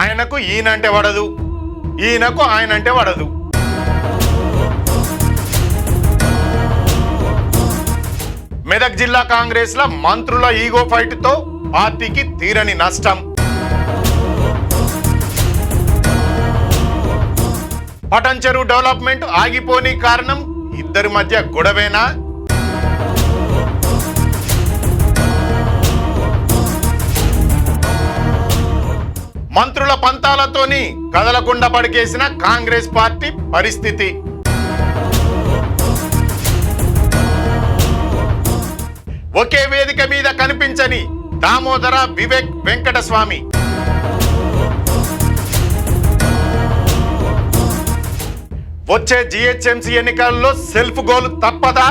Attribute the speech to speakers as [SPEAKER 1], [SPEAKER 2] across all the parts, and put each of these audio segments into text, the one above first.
[SPEAKER 1] ఆయనకు ఈయనంటే పడదు, ఈయనకు ఆయనంటే పడదు. మెదక్ జిల్లా కాంగ్రెస్ల మంత్రుల ఈగో ఫైట్తో పార్టీకి తీరని నష్టం. పటంచెరు డెవలప్మెంట్ ఆగిపోని కారణం ఇద్దరి మధ్య గొడవేనా? మంత్రుల పంతాలతోని కదలకుండా పడికేసిన కాంగ్రెస్ పార్టీ పరిస్థితి. ఒకే వేదిక మీద కనిపించని దామోదర వివేక్ వెంకటస్వామి. వచ్చే జిహెచ్ఎంసీ ఎన్నికల్లో సెల్ఫ్ గోల్ తప్పదా?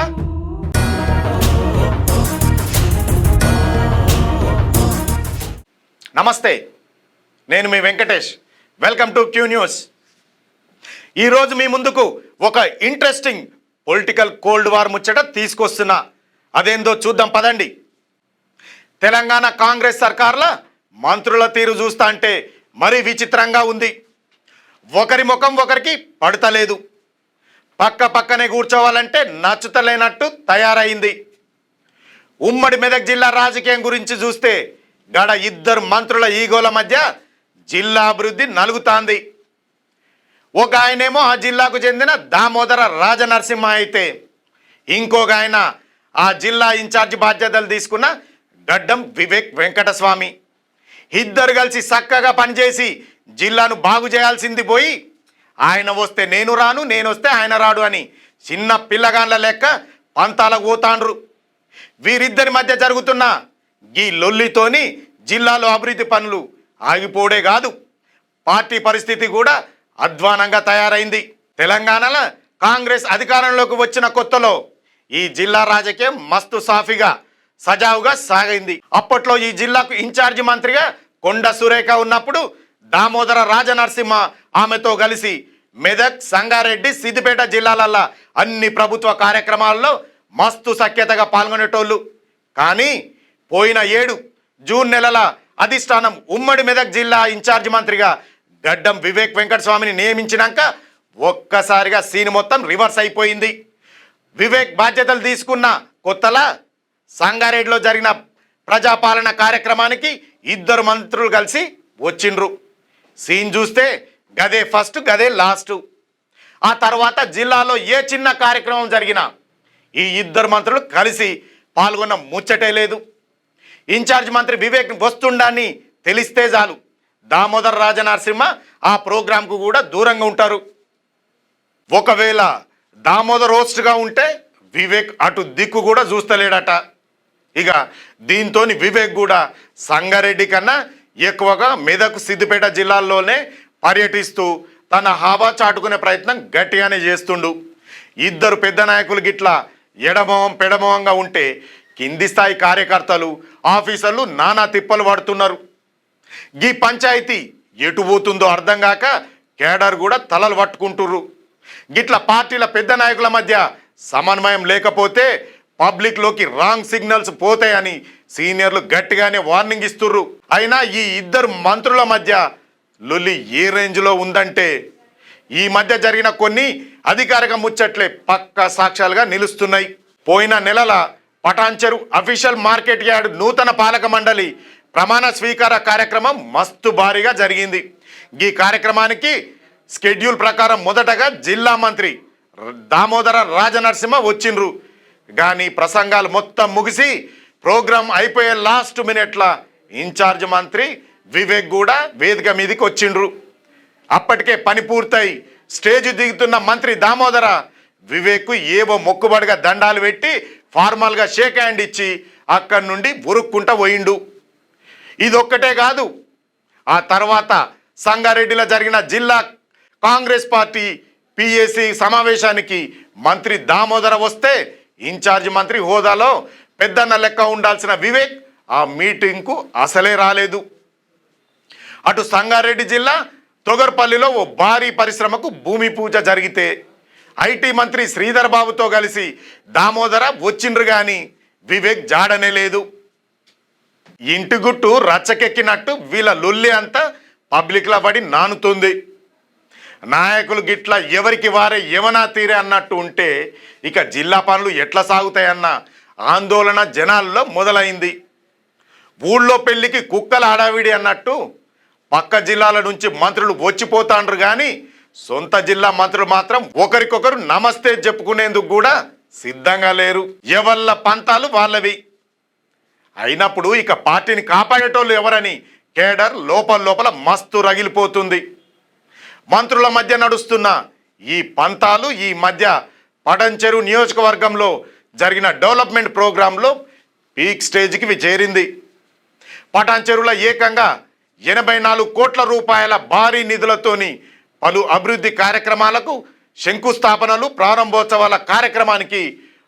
[SPEAKER 1] నమస్తే, నేను మీ Venkatesh. Welcome to Q News. ఈరోజు మీ ముందుకు ఒక ఇంట్రెస్టింగ్ పొలిటికల్ కోల్డ్ వార్ ముచ్చట తీసుకొస్తున్నా. అదేందో చూద్దాం పదండి. తెలంగాణ కాంగ్రెస్ సర్కార్ల మంత్రుల తీరు చూస్తా అంటే మరీ విచిత్రంగా ఉంది. ఒకరి ముఖం ఒకరికి పడతలేదు. పక్కనే కూర్చోవాలంటే నచ్చుతలేనట్టు తయారైంది. ఉమ్మడి మెదక్ జిల్లా రాజకీయం గురించి చూస్తే గడ ఇద్దరు మంత్రుల ఈగోల మధ్య జిల్లా అభివృద్ధి నలుగుతాంది. ఒక ఆయనేమో ఆ జిల్లాకు చెందిన దామోదర రాజనరసింహ అయితే ఇంకొక ఆయన ఆ జిల్లా ఇన్ఛార్జి బాధ్యతలు తీసుకున్న గడ్డం వివేక్ వెంకటస్వామి. ఇద్దరు కలిసి చక్కగా పనిచేసి జిల్లాను బాగు చేయాల్సింది పోయి ఆయన వస్తే నేను రాను, నేను వస్తే ఆయన రాడు అని చిన్న పిల్లగాళ్ళ లెక్క పంతాలకు పోతాండ్రు. వీరిద్దరి మధ్య జరుగుతున్న ఈ లొల్లితోని జిల్లాలో అభివృద్ధి పనులు ఆగిపోవడే కాదు, పార్టీ పరిస్థితి కూడా అధ్వానంగా తయారైంది. తెలంగాణలో కాంగ్రెస్ అధికారంలోకి వచ్చిన కొత్తలో ఈ జిల్లా రాజకీయం మస్తు సాఫీగా సజావుగా సాగింది. అప్పట్లో ఈ జిల్లాకు ఇన్ఛార్జి మంత్రిగా కొండ సురేఖ ఉన్నప్పుడు దామోదర రాజనరసింహ ఆమెతో కలిసి మెదక్, సంగారెడ్డి, సిద్దిపేట జిల్లాలల్లో అన్ని ప్రభుత్వ కార్యక్రమాల్లో మస్తు సఖ్యతగా పాల్గొనేటోళ్ళు. కానీ పోయిన 7 జూన్ నెలల అధిష్టానం ఉమ్మడి మెదక్ జిల్లా ఇన్ఛార్జి మంత్రిగా గడ్డం వివేక్ వెంకటస్వామిని నియమించినాక ఒక్కసారిగా సీన్ మొత్తం రివర్స్ అయిపోయింది. వివేక్ బాధ్యతలు తీసుకున్న కొత్తలా సంగారెడ్డిలో జరిగిన ప్రజాపాలన కార్యక్రమానికి ఇద్దరు మంత్రులు కలిసి వచ్చిండ్రు. సీన్ చూస్తే గదే ఫస్ట్, గదే లాస్ట్. ఆ తర్వాత జిల్లాలో ఏ చిన్న కార్యక్రమం జరిగినా ఈ ఇద్దరు మంత్రులు కలిసి పాల్గొన్న ముచ్చటే లేదు. ఇన్ఛార్జ్ మంత్రి వివేక్ వస్తుండని తెలిస్తే చాలు దామోదర రాజనరసింహ ఆ ప్రోగ్రాంకు కూడా దూరంగా ఉంటారు. ఒకవేళ దామోదర్ హోస్ట్గా ఉంటే వివేక్ అటు దిక్కు కూడా చూస్తలేడట. ఇక దీంతో వివేక్ కూడా సంగారెడ్డి కన్నా ఎక్కువగా మెదక్, సిద్దిపేట జిల్లాల్లోనే పర్యటిస్తూ తన హావా చాటుకునే ప్రయత్నం గట్టిగానే చేస్తుండు. ఇద్దరు పెద్ద నాయకులు గిట్లా ఎడమోహం పెడమోహంగా ఉంటే కింది స్థాయి కార్యకర్తలు, ఆఫీసర్లు నానా తిప్పలు పడుతున్నారు. ఈ పంచాయతీ ఎటు పోతుందో అర్థం కాక కేడర్ కూడా తలలు పట్టుకుంటుర్రు. గిట్లా పార్టీల పెద్ద నాయకుల మధ్య సమన్వయం లేకపోతే పబ్లిక్లోకి రాంగ్ సిగ్నల్స్ పోతాయని సీనియర్లు గట్టిగానే వార్నింగ్ ఇస్తుర్రు. అయినా ఈ ఇద్దరు మంత్రుల మధ్య లొల్లి ఏ రేంజ్లో ఉందంటే ఈ మధ్య జరిగిన కొన్ని అధికారిక ముచ్చట్లే పక్కా సాక్ష్యాలుగా నిలుస్తున్నాయి. పోయిన నెలల పటాన్చెరు అఫీషియల్ మార్కెట్ యార్డ్ నూతన పాలక మండలి ప్రమాణ స్వీకార కార్యక్రమం మస్తు భారీగా జరిగింది. ఈ కార్యక్రమానికి షెడ్యూల్ ప్రకారం మొదటగా జిల్లా మంత్రి దామోదర రాజనరసింహ వచ్చిండ్రు. కానీ ప్రసంగాలు మొత్తం ముగిసి ప్రోగ్రాం అయిపోయే లాస్ట్ మినిట్ల ఇన్ఛార్జ్ మంత్రి వివేక్ కూడా వేదిక మీదకి వచ్చిండ్రు. అప్పటికే పని పూర్తయి స్టేజ్ దిగుతున్న మంత్రి దామోదర వివేక్కు ఏవో మొక్కుబడిగా దండాలు పెట్టి ఫార్మల్గా షేక్ హ్యాండ్ ఇచ్చి అక్కడి నుండి ఉరుక్కుంటా పోయిండు. ఇదొక్కటే కాదు, ఆ తర్వాత సంగారెడ్డిలో జరిగిన జిల్లా కాంగ్రెస్ పార్టీ పిఏసి సమావేశానికి మంత్రి దామోదర వస్తే ఇన్ఛార్జ్ మంత్రి హోదాలో పెద్దన్న లెక్క ఉండాల్సిన వివేక్ ఆ మీటింగ్కు అసలే రాలేదు. అటు సంగారెడ్డి జిల్లా తొగర్పల్లిలో ఓ భారీ పరిశ్రమకు భూమి పూజ జరిగితే ఐటీ మంత్రి శ్రీధర్ బాబుతో కలిసి దామోదర వచ్చిండ్రు కానీ వివేక్ జాడనే లేదు. ఇంటి గుట్టు రచ్చకెక్కినట్టు వీళ్ళ లొల్లి అంతా పబ్లిక్లో పడి నానుతుంది. నాయకులు గిట్ల ఎవరికి వారే యమనా తీరే అన్నట్టు ఉంటే ఇక జిల్లా పనులు ఎట్లా సాగుతాయన్న ఆందోళన జనాల్లో మొదలైంది. ఊళ్ళో పెళ్లికి కుక్కల హడావిడి అన్నట్టు పక్క జిల్లాల నుంచి మంత్రులు వచ్చిపోతాండ్రు కానీ సొంత జిల్లా మంత్రులు మాత్రం ఒకరికొకరు నమస్తే చెప్పుకునేందుకు కూడా సిద్ధంగా లేరు. ఎవళ్ళ పంతాలు వాళ్ళవి. అయినప్పుడు ఇక పార్టీని కాపాడేటోళ్ళు ఎవరని కేడర్ లోపల మస్తు రగిలిపోతుంది. మంత్రుల మధ్య నడుస్తున్న ఈ పంతాలు ఈ మధ్య పటంచెరు నియోజకవర్గంలో జరిగిన డెవలప్మెంట్ ప్రోగ్రాంలో పీక్ స్టేజ్కి చేరింది. పటాన్చెరులో ఏకంగా 84 కోట్ల రూపాయల భారీ నిధులతోని పలు అభివృద్ధి కార్యక్రమాలకు శంకుస్థాపనలు ప్రారంభోత్సవాల కార్యక్రమానికి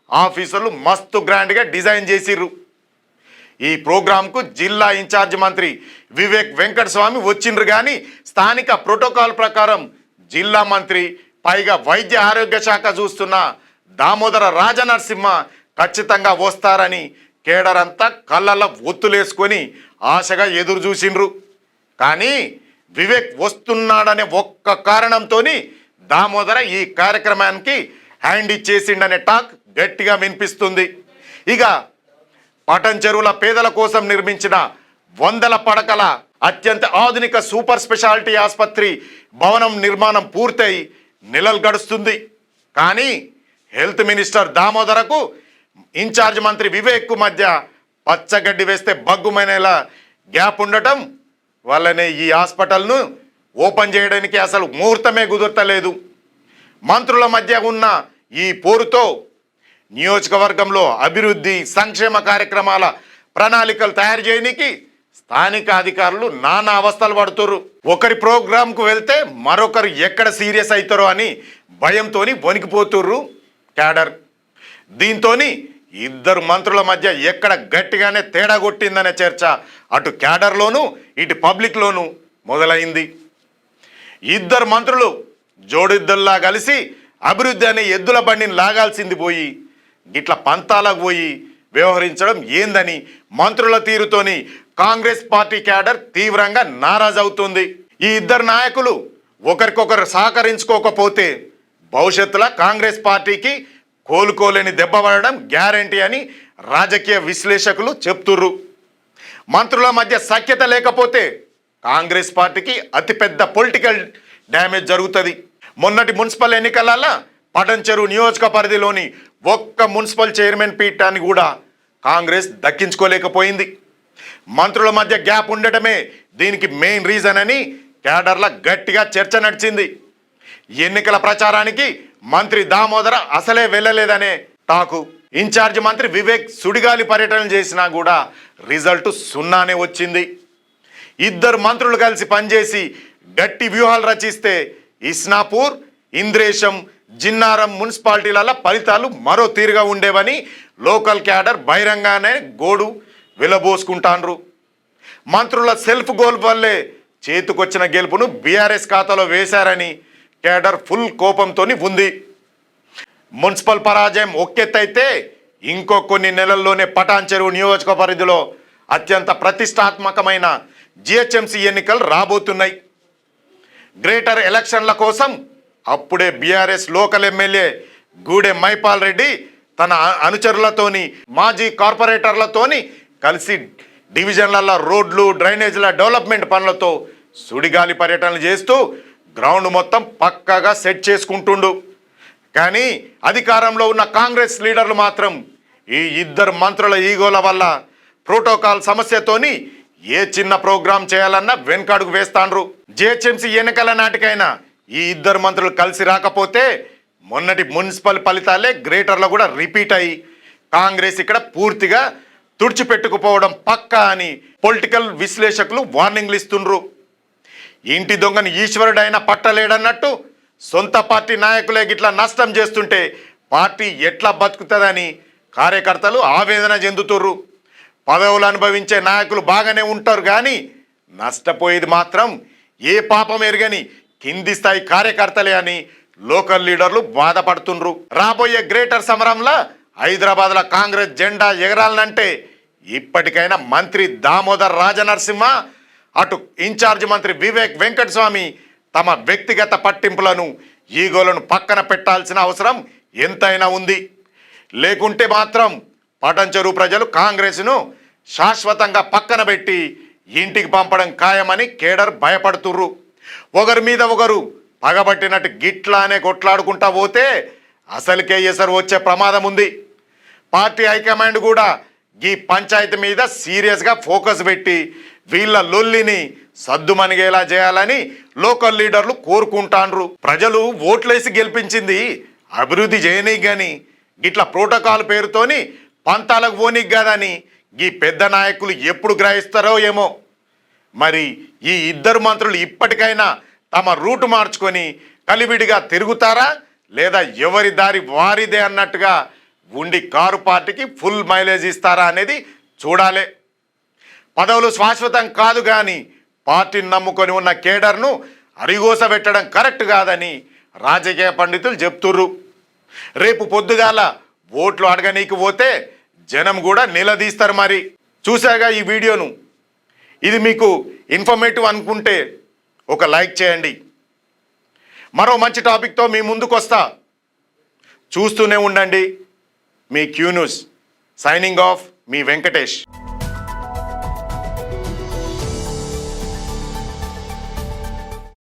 [SPEAKER 1] ఆఫీసర్లు మస్తు గ్రాండ్గా డిజైన్ చేసిర్రు. ఈ ప్రోగ్రాంకు జిల్లా ఇన్ఛార్జ్ మంత్రి వివేక్ వెంకటస్వామి వచ్చిండ్రు కానీ స్థానిక ప్రోటోకాల్ ప్రకారం జిల్లా మంత్రి పైగా వైద్య ఆరోగ్య శాఖ చూస్తున్న దామోదర రాజనరసింహ ఖచ్చితంగా వస్తారని కేడర్ అంతా కళ్ళల్లో ఒత్తులేసుకొని ఆశగా ఎదురు చూసిండ్రు. కానీ వివేక్ వస్తున్నాడనే ఒక్క కారణంతో దామోదర ఈ కార్యక్రమానికి హ్యాండ్ ఇచ్చేసిండనే టాక్ గట్టిగా వినిపిస్తుంది. ఇక పటంచెరువుల పేదల కోసం నిర్మించిన 100 పడకల అత్యంత ఆధునిక సూపర్ స్పెషాలిటీ ఆసుపత్రి భవనం నిర్మాణం పూర్తయి నెలలు గడుస్తుంది. కానీ హెల్త్ మినిస్టర్ దామోదరకు ఇన్ఛార్జ్ మంత్రి వివేక్కు మధ్య పచ్చగడ్డి వేస్తే బగ్గుమనేలా గ్యాప్ ఉండటం వల్లనే ఈ హాస్పిటల్ను ఓపెన్ చేయడానికి అసలు ముహూర్తమే కుదరతలేదు. మంత్రుల మధ్య ఉన్న ఈ పోరుతో నియోజకవర్గంలో అభివృద్ధి సంక్షేమ కార్యక్రమాల ప్రణాళికలు తయారు చేయడానికి స్థానిక అధికారులు నానా అవస్థలు పడుతున్నారు. ఒకరి ప్రోగ్రాంకు వెళ్తే మరొకరు ఎక్కడ సీరియస్ అవుతారో అని భయంతో వణికిపోతుర్రు క్యాడర్. దీంతో ఇద్దరు మంత్రుల మధ్య ఎక్కడ గట్టిగానే తేడా కొట్టిందనే చర్చ అటు క్యాడర్లోనూ ఇటు పబ్లిక్లోనూ మొదలైంది. ఇద్దరు మంత్రులు జోడిద్దల్లా కలిసి అభివృద్ధి అనే ఎద్దుల బండిని లాగాల్సింది పోయి గిట్ల పంతాలకు పోయి వ్యవహరించడం ఏందని మంత్రుల తీరుతోని కాంగ్రెస్ పార్టీ క్యాడర్ తీవ్రంగా నారాజ్ అవుతుంది. ఈ ఇద్దరు నాయకులు ఒకరికొకరు సహకరించుకోకపోతే భవిష్యత్తులో కాంగ్రెస్ పార్టీకి కోలుకోలేని దెబ్బ పడడం గ్యారంటీ అని రాజకీయ విశ్లేషకులు చెప్తుర్రు. మంత్రుల మధ్య సఖ్యత లేకపోతే కాంగ్రెస్ పార్టీకి అతిపెద్ద పొలిటికల్ డ్యామేజ్ జరుగుతుంది. మొన్నటి మున్సిపల్ ఎన్నికలలో పటంచెరు నియోజక పరిధిలోని ఒక్క మున్సిపల్ చైర్మన్ పీఠాన్ని కూడా కాంగ్రెస్ దక్కించుకోలేకపోయింది. మంత్రుల మధ్య గ్యాప్ ఉండటమే దీనికి మెయిన్ రీజన్ అని క్యాడర్ల గట్టిగా చర్చ నడిచింది. ఎన్నికల ప్రచారానికి మంత్రి దామోదర అసలే వెళ్ళలేదనే టాకు. ఇన్ఛార్జ్ మంత్రి వివేక్ సుడిగాలి పర్యటన చేసినా కూడా రిజల్ట్ సున్నానే వచ్చింది. ఇద్దరు మంత్రులు కలిసి పనిచేసి గట్టి వ్యూహాలు రచిస్తే ఇస్నాపూర్, ఇంద్రేశం, జిన్నారం మున్సిపాలిటీల ఫలితాలు మరో తీరుగా ఉండేవని లోకల్ క్యాడర్ బహిరంగానే గోడు విలబోసుకుంటాండ్రు. మంత్రుల సెల్ఫ్ గోల్ వల్లే చేతుకొచ్చిన గెలుపును బీఆర్ఎస్ ఖాతాలో వేశారని కేడర్ ఫుల్ కోపంతో ఉంది. మున్సిపల్ పరాజయం ఒక్కెత్తైతే ఇంకో కొన్ని నెలల్లోనే పటాన్చెరు నియోజక పరిధిలో అత్యంత ప్రతిష్టాత్మకమైన జిహెచ్ఎంసీ ఎన్నికలు రాబోతున్నాయి. గ్రేటర్ ఎలక్షన్ల కోసం అప్పుడే BRS local MLA Gudem Mypal Reddy తన అనుచరులతోని మాజీ కార్పొరేటర్లతోని కలిసి డివిజన్లలో రోడ్లు డ్రైనేజీల డెవలప్మెంట్ పనులతో సుడిగాలి పర్యటనలు చేస్తూ గ్రౌండ్ మొత్తం పక్కాగా సెట్ చేసుకుంటుండు. కానీ అధికారంలో ఉన్న కాంగ్రెస్ లీడర్లు మాత్రం ఈ ఇద్దరు మంత్రుల ఈగోల వల్ల ప్రోటోకాల్ సమస్యతోని ఏ చిన్న ప్రోగ్రాం చేయాలన్నా వెనకడుగు వేస్తాండ్రు. జిహెచ్ఎంసీ ఎన్నికల నాటికైనా ఈ ఇద్దరు మంత్రులు కలిసి రాకపోతే మొన్నటి మున్సిపల్ ఫలితాలే గ్రేటర్లో కూడా రిపీట్ అయ్యి కాంగ్రెస్ ఇక్కడ పూర్తిగా తుడిచిపెట్టుకుపోవడం పక్కా అని పొలిటికల్ విశ్లేషకులు వార్నింగ్లు ఇస్తుండ్రు. ఇంటి దొంగని ఈశ్వరుడైనా పట్టలేడన్నట్టు సొంత పార్టీ నాయకులే గిట్లా నష్టం చేస్తుంటే పార్టీ ఎట్లా బతుకుతుందని కార్యకర్తలు ఆవేదన చెందుతుర్రు. పదవులు అనుభవించే నాయకులు బాగానే ఉంటారు కానీ నష్టపోయేది మాత్రం ఏ పాపం ఎరగని కింది స్థాయి కార్యకర్తలే అని లోకల్ లీడర్లు బాధపడుతుండ్రు. రాబోయే గ్రేటర్ సమరంలో హైదరాబాద్లో కాంగ్రెస్ జెండా ఎగరాలనంటే ఇప్పటికైనా మంత్రి దామోదర్ రాజనరసింహ అటు ఇన్ఛార్జ్ మంత్రి వివేక్ వెంకటస్వామి తమ వ్యక్తిగత పట్టింపులను ఈగోలను పక్కన పెట్టాల్సిన అవసరం ఎంతైనా ఉంది. లేకుంటే మాత్రం పటంచెరు ప్రజలు కాంగ్రెస్ను శాశ్వతంగా పక్కన పెట్టి ఇంటికి పంపడం ఖాయమని కేడర్ భయపడుతుర్రు. ఒకరి మీద ఒకరు పగబట్టినట్టు గిట్లానే కొట్లాడుకుంటా పోతే అసలుకే ఎసరు వచ్చే ప్రమాదం ఉంది. పార్టీ హైకమాండ్ కూడా ఈ పంచాయతీ మీద సీరియస్గా ఫోకస్ పెట్టి వీళ్ళ లొల్లిని సద్దుమణిగేలా చేయాలని లోకల్ లీడర్లు కోరుకుంటాండ్రు. ప్రజలు ఓట్లేసి గెలిపించింది అభివృద్ధి చేయనీకి కానీ గిట్ల ప్రోటోకాల్ పేరుతోని పంతాలకు పోనీకి కాదని ఈ పెద్ద నాయకులు ఎప్పుడు గ్రహిస్తారో ఏమో. మరి ఈ ఇద్దరు మంత్రులు ఇప్పటికైనా తమ రూటు మార్చుకొని కలివిడిగా తిరుగుతారా లేదా ఎవరి దారి వారిదే అన్నట్టుగా ఉండి కారు పార్టీకి ఫుల్ మైలేజ్ ఇస్తారా అనేది చూడాలి. పదవులు శాశ్వతం కాదు కానీ పార్టీని నమ్ముకొని ఉన్న కేడర్ను అరిగోస పెట్టడం కరెక్ట్ కాదని రాజకీయ పండితులు చెప్తుర్రు. రేపు పొద్దుగాల ఓట్లు అడగనీకి పోతే జనం కూడా నిలదీస్తారు. మరి చూసాగా ఈ వీడియోను, ఇది మీకు ఇన్ఫర్మేటివ్ అనుకుంటే ఒక లైక్ చేయండి. మరో మంచి టాపిక్తో మీ ముందుకు వస్తా. చూస్తూనే ఉండండి మీ క్యూ న్యూస్. సైనింగ్ ఆఫ్ మీ వెంకటేష్.